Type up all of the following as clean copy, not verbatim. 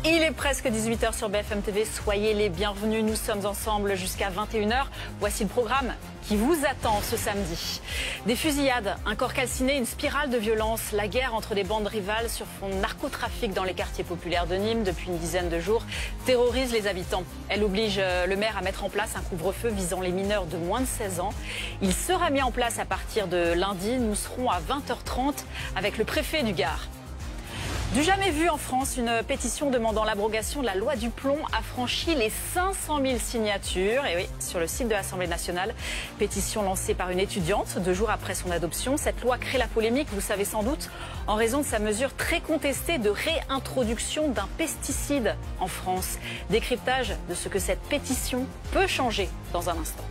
Il est presque 18h sur BFM TV, soyez les bienvenus, nous sommes ensemble jusqu'à 21h. Voici le programme qui vous attend ce samedi. Des fusillades, un corps calciné, une spirale de violence. La guerre entre les bandes rivales sur fond de narcotrafic dans les quartiers populaires de Nîmes depuis une dizaine de jours terrorise les habitants. Elle oblige le maire à mettre en place un couvre-feu visant les mineurs de moins de 16 ans. Il sera mis en place à partir de lundi. Nous serons à 20h30 avec le préfet du Gard. Du jamais vu en France, une pétition demandant l'abrogation de la loi du plomb a franchi les 500 000 signatures. Et oui, sur le site de l'Assemblée nationale, pétition lancée par une étudiante 2 jours après son adoption. Cette loi crée la polémique, vous savez sans doute, en raison de sa mesure très contestée de réintroduction d'un pesticide en France. Décryptage de ce que cette pétition peut changer dans un instant.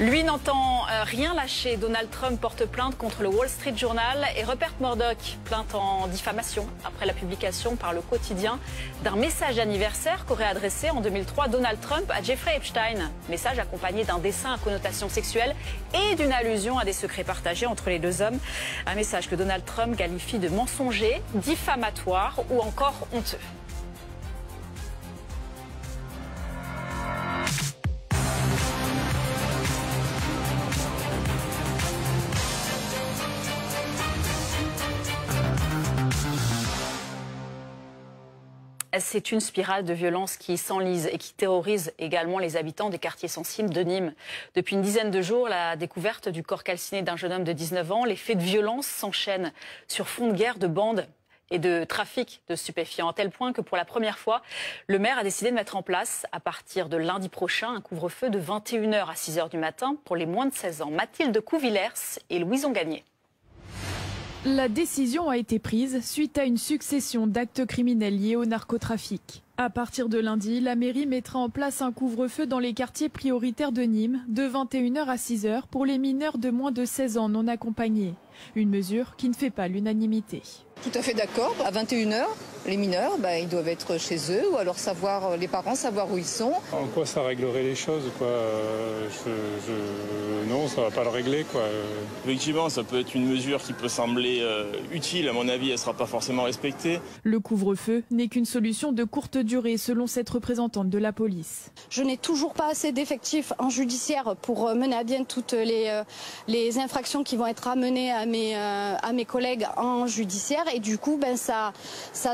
Lui n'entend rien lâcher. Donald Trump porte plainte contre le Wall Street Journal et Rupert Murdoch, plainte en diffamation après la publication par le quotidien d'un message d'anniversaire qu'aurait adressé en 2003 Donald Trump à Jeffrey Epstein. Message accompagné d'un dessin à connotation sexuelle et d'une allusion à des secrets partagés entre les deux hommes. Un message que Donald Trump qualifie de mensonger, diffamatoire ou encore honteux. C'est une spirale de violence qui s'enlise et qui terrorise également les habitants des quartiers sensibles de Nîmes. Depuis une dizaine de jours, la découverte du corps calciné d'un jeune homme de 19 ans, les faits de violence s'enchaînent sur fond de guerre de bandes et de trafic de stupéfiants, à tel point que pour la première fois, le maire a décidé de mettre en place, à partir de lundi prochain, un couvre-feu de 21h à 6h du matin pour les moins de 16 ans. Mathilde Couvillers et Louison Gagné. La décision a été prise suite à une succession d'actes criminels liés au narcotrafic. À partir de lundi, la mairie mettra en place un couvre-feu dans les quartiers prioritaires de Nîmes de 21h à 6h pour les mineurs de moins de 16 ans non accompagnés. Une mesure qui ne fait pas l'unanimité. Tout à fait d'accord. À 21h, les mineurs, ils doivent être chez eux ou alors les parents savoir où ils sont. En quoi ça réglerait les choses, quoi. Non, ça va pas le régler, quoi. Effectivement, ça peut être une mesure qui peut sembler utile. À mon avis, elle sera pas forcément respectée. Le couvre-feu n'est qu'une solution de courte durée, selon cette représentante de la police. Je n'ai toujours pas assez d'effectifs en judiciaire pour mener à bien toutes les infractions qui vont être amenées à mes collègues en judiciaire. Et du coup, ça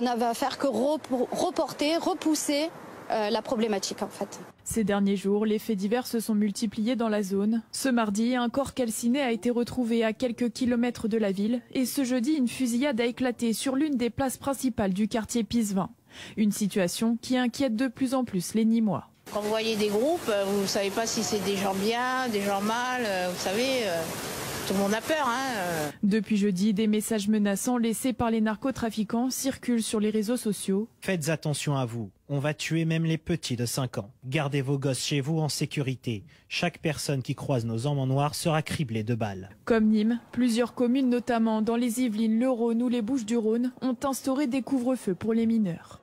ne va faire que repousser la problématique en fait. Ces derniers jours, les faits divers se sont multipliés dans la zone. Ce mardi, un corps calciné a été retrouvé à quelques kilomètres de la ville. Et ce jeudi, une fusillade a éclaté sur l'une des places principales du quartier Pisevin. Une situation qui inquiète de plus en plus les Nîmois. Quand vous voyez des groupes, vous ne savez pas si c'est des gens bien, des gens mal, vous savez... Tout le monde a peur, hein. Depuis jeudi, des messages menaçants laissés par les narcotrafiquants circulent sur les réseaux sociaux. Faites attention à vous. On va tuer même les petits de 5 ans. Gardez vos gosses chez vous en sécurité. Chaque personne qui croise nos hommes en noir sera criblée de balles. Comme Nîmes, plusieurs communes, notamment dans les Yvelines, le Rhône ou les Bouches-du-Rhône, ont instauré des couvre-feux pour les mineurs.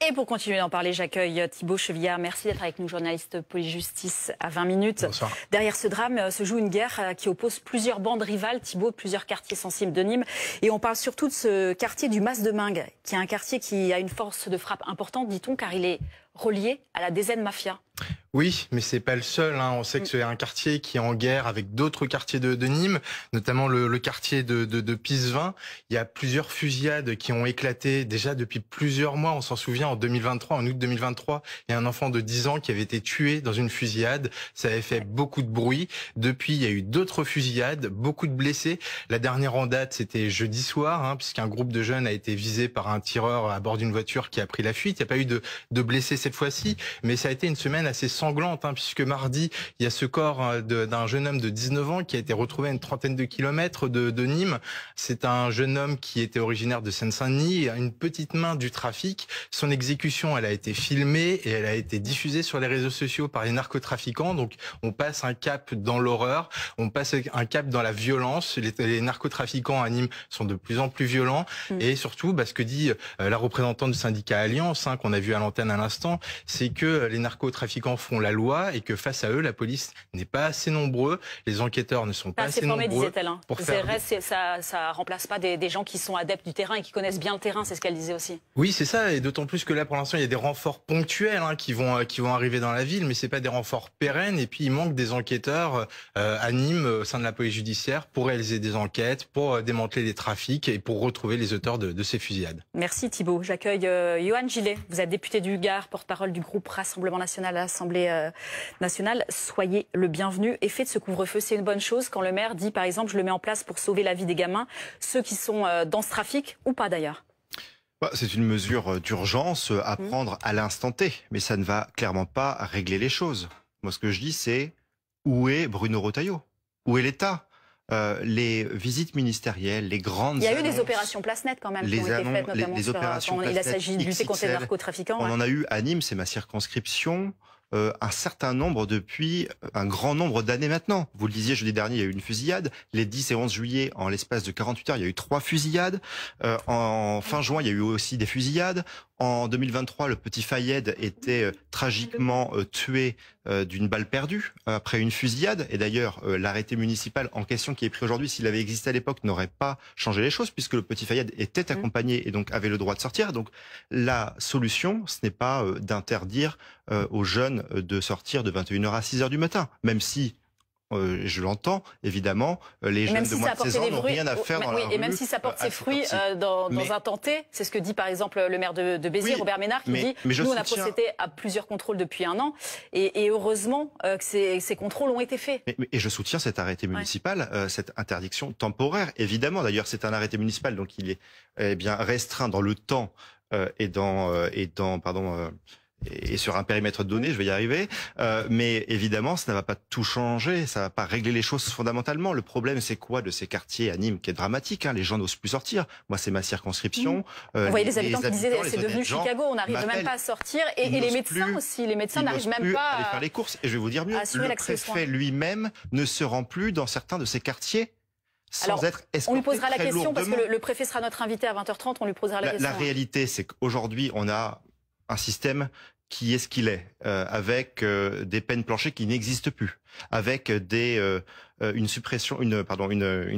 Et pour continuer d'en parler, j'accueille Thibaut Chevillard. Merci d'être avec nous, journaliste police-justice à 20 minutes. Bonsoir. Derrière ce drame se joue une guerre qui oppose plusieurs bandes rivales, Thibaut, plusieurs quartiers sensibles de Nîmes. Et on parle surtout de ce quartier du Mas-de-Mingue, qui est un quartier qui a une force de frappe importante, dit-on, car il est relié à la DZ Mafia. Oui, mais c'est pas le seul. On sait que c'est un quartier qui est en guerre avec d'autres quartiers de Nîmes, notamment le quartier de Pisevin. Il y a plusieurs fusillades qui ont éclaté déjà depuis plusieurs mois. On s'en souvient, en 2023, en août 2023, il y a un enfant de 10 ans qui avait été tué dans une fusillade. Ça avait fait beaucoup de bruit. Depuis, il y a eu d'autres fusillades, beaucoup de blessés. La dernière en date, c'était jeudi soir, puisqu'un groupe de jeunes a été visé par un tireur à bord d'une voiture qui a pris la fuite. Il n'y a pas eu de blessés cette fois-ci, mais ça a été une semaine assez sanglante, puisque mardi, il y a ce corps d'un jeune homme de 19 ans qui a été retrouvé à une trentaine de kilomètres de Nîmes. C'est un jeune homme qui était originaire de Seine-Saint-Denis, une petite main du trafic. Son exécution, elle a été filmée et elle a été diffusée sur les réseaux sociaux par les narcotrafiquants. Donc, on passe un cap dans l'horreur, on passe un cap dans la violence. Les narcotrafiquants à Nîmes sont de plus en plus violents. Et surtout, ce que dit la représentante du syndicat Alliance, qu'on a vu à l'antenne à l'instant, c'est que les narcotrafiquants font font la loi et que face à eux, la police n'est pas assez nombreux, les enquêteurs ne sont pas assez formé, nombreux. disait-elle. Hein. Ça remplace pas des gens qui sont adeptes du terrain et qui connaissent bien le terrain, c'est ce qu'elle disait aussi. Oui, c'est ça, et d'autant plus que là, pour l'instant, il y a des renforts ponctuels qui vont arriver dans la ville, mais c'est pas des renforts pérennes. Et puis, il manque des enquêteurs à Nîmes, au sein de la police judiciaire, pour réaliser des enquêtes, pour démanteler les trafics et pour retrouver les auteurs de ces fusillades. Merci Thibault. J'accueille Yohann Gillet. Vous êtes député du Gard, porte-parole du groupe Rassemblement National à l'Assemblée nationale. Soyez le bienvenu. Effet de ce couvre-feu, c'est une bonne chose quand le maire dit, par exemple, je le mets en place pour sauver la vie des gamins, ceux qui sont dans ce trafic ou pas d'ailleurs? C'est une mesure d'urgence à prendre à l'instant T, mais ça ne va clairement pas régler les choses. Moi, ce que je dis, c'est où est Bruno Retailleau? Où est l'État? Les visites ministérielles, les grandes annonces... Il y a eu des opérations place nette quand même qui ont été faites, notamment les opérations quand il s'agit de lutter contre les narcotrafiquants. On en a eu à Nîmes, c'est ma circonscription, un certain nombre depuis un grand nombre d'années maintenant. Vous le disiez, jeudi dernier, il y a eu une fusillade. Les 10 et 11 juillet, en l'espace de 48 heures, il y a eu 3 fusillades. En fin juin, il y a eu aussi des fusillades. En 2023, le petit Fayed était tragiquement tué d'une balle perdue après une fusillade. Et d'ailleurs, l'arrêté municipal en question qui est pris aujourd'hui, s'il avait existé à l'époque, n'aurait pas changé les choses puisque le petit Fayed était accompagné et donc avait le droit de sortir. Donc la solution, ce n'est pas d'interdire aux jeunes de sortir de 21h à 6h du matin, même si je l'entends, évidemment, les jeunes de moins de 16 ans n'ont rien à faire dans la rue. Et même si ça porte ses fruits dans un tenté, c'est ce que dit par exemple le maire de Béziers, Robert Ménard, qui dit « Nous, on a procédé à plusieurs contrôles depuis un an et heureusement que ces contrôles ont été faits. » Et je soutiens cet arrêté municipal, cette interdiction temporaire. Évidemment, d'ailleurs, c'est un arrêté municipal, donc il est bien restreint dans le temps et sur un périmètre donné, je vais y arriver. Mais évidemment, ça ne va pas tout changer, ça ne va pas régler les choses fondamentalement. Le problème, c'est quoi de ces quartiers à Nîmes qui est dramatique, les gens n'osent plus sortir. Moi, c'est ma circonscription. Vous voyez les habitants qui disaient c'est devenu Chicago, on n'arrive même pas à sortir. Et les médecins aussi, les médecins n'arrivent même pas à aller faire les courses. Et je vais vous dire mieux, le préfet lui-même ne se rend plus dans certains de ces quartiers. On lui posera la question parce que le préfet sera notre invité à 20h30, on lui posera la question. La réalité, c'est qu'aujourd'hui, on a un système qui est ce qu'il est, avec des peines planchées qui n'existent plus, avec une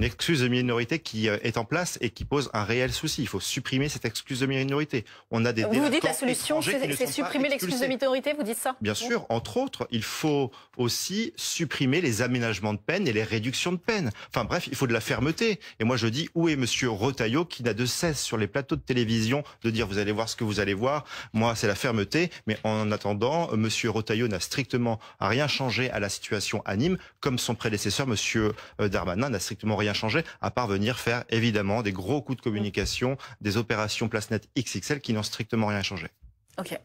excuse de minorité qui est en place et qui pose un réel souci. Il faut supprimer cette excuse de minorité. On a des vous dites la solution, c'est supprimer l'excuse de minorité, vous dites ça? Bien sûr, entre autres, il faut aussi supprimer les aménagements de peine et les réductions de peine. Enfin bref, il faut de la fermeté. Et moi je dis, où est monsieur Retailleau qui n'a de cesse sur les plateaux de télévision de dire vous allez voir ce que vous allez voir. Moi c'est la fermeté, mais en attendant, monsieur Retailleau n'a strictement rien changé à la situation à Nîmes, comme son prédécesseur, monsieur Darmanin, n'a strictement rien changé, à part venir faire évidemment des gros coups de communication, des opérations place nette XXL qui n'ont strictement rien changé. Ok,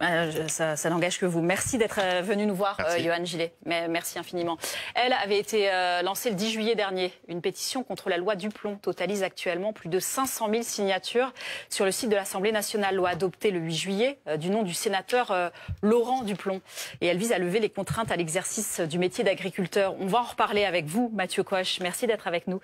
ça n'engage que vous. Merci d'être venu nous voir, Yohann Gillet. Merci infiniment. Elle avait été lancée le 10 juillet dernier. Une pétition contre la loi Duplon totalise actuellement plus de 500 000 signatures sur le site de l'Assemblée nationale. Loi adoptée le 8 juillet du nom du sénateur Laurent Duplon. Et elle vise à lever les contraintes à l'exercice du métier d'agriculteur. On va en reparler avec vous, Mathieu Coche. Merci d'être avec nous,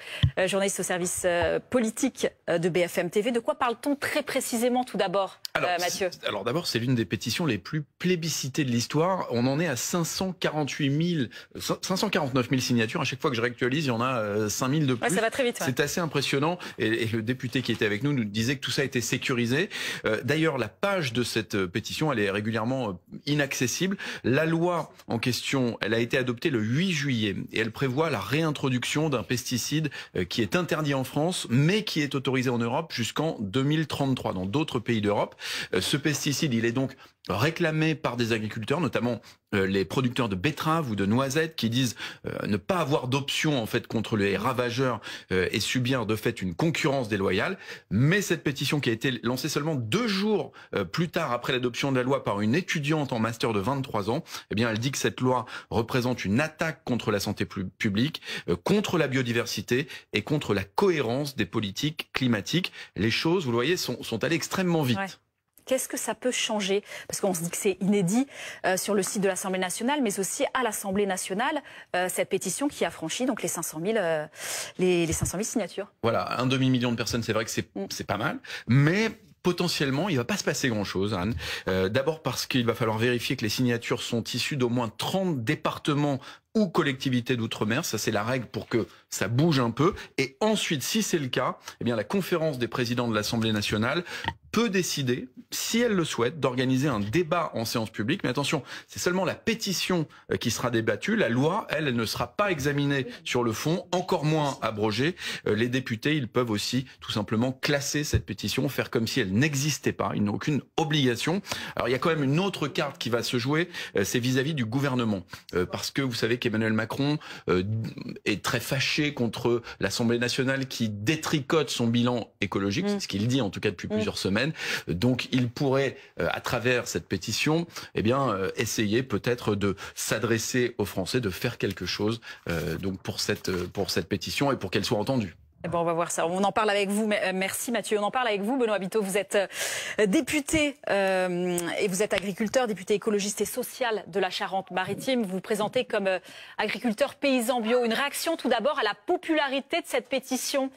journaliste au service politique de BFM TV. De quoi parle-t-on très précisément tout d'abord, Mathieu? Alors d'abord, c'est l'une des pétitions les plus plébiscitées de l'histoire. On en est à 549 000 signatures. À chaque fois que je réactualise, il y en a 5 000 de plus. Ouais, ça va très vite. Ouais. C'est assez impressionnant. Et le député qui était avec nous disait que tout ça était sécurisé. D'ailleurs, la page de cette pétition, elle est régulièrement inaccessible. La loi en question, elle a été adoptée le 8 juillet et elle prévoit la réintroduction d'un pesticide qui est interdit en France, mais qui est autorisé en Europe jusqu'en 2033 dans d'autres pays d'Europe. Ce pesticide, il est donc réclamé par des agriculteurs, notamment les producteurs de betteraves ou de noisettes, qui disent ne pas avoir d'option en fait contre les ravageurs et subir de fait une concurrence déloyale. Mais cette pétition qui a été lancée seulement 2 jours plus tard après l'adoption de la loi par une étudiante en master de 23 ans, eh bien elle dit que cette loi représente une attaque contre la santé publique, contre la biodiversité et contre la cohérence des politiques climatiques. Les choses, vous le voyez, sont allées extrêmement vite. Ouais. Qu'est-ce que ça peut changer? Parce qu'on se dit que c'est inédit sur le site de l'Assemblée nationale, mais aussi à l'Assemblée nationale, cette pétition qui a franchi donc les 500 000 signatures. Voilà, un demi-million de personnes, c'est vrai que c'est pas mal, mais potentiellement, il ne va pas se passer grand-chose, Anne. D'abord parce qu'il va falloir vérifier que les signatures sont issues d'au moins 30 départements ou collectivités d'outre-mer. Ça, c'est la règle pour que ça bouge un peu. Et ensuite, si c'est le cas, eh bien, la conférence des présidents de l'Assemblée nationale peut décider, si elle le souhaite, d'organiser un débat en séance publique. Mais attention, c'est seulement la pétition qui sera débattue. La loi, elle ne sera pas examinée sur le fond, encore moins abrogée. Les députés, ils peuvent aussi tout simplement classer cette pétition, faire comme si elle n'existait pas. Ils n'ont aucune obligation. Alors, il y a quand même une autre carte qui va se jouer, c'est vis-à-vis du gouvernement. Parce que vous savez qu'Emmanuel Macron est très fâché contre l'Assemblée nationale qui détricote son bilan écologique. C'est ce qu'il dit en tout cas depuis plusieurs semaines. Donc il pourrait, à travers cette pétition, eh bien, essayer peut-être de s'adresser aux Français, de faire quelque chose donc pour cette pétition et pour qu'elle soit entendue. Bon, on va voir ça. On en parle avec vous. Merci Mathieu. On en parle avec vous, Benoît Biteau. Vous êtes député et vous êtes agriculteur, député écologiste et social de la Charente-Maritime. Vous vous présentez comme agriculteur paysan bio. Une réaction tout d'abord à la popularité de cette pétition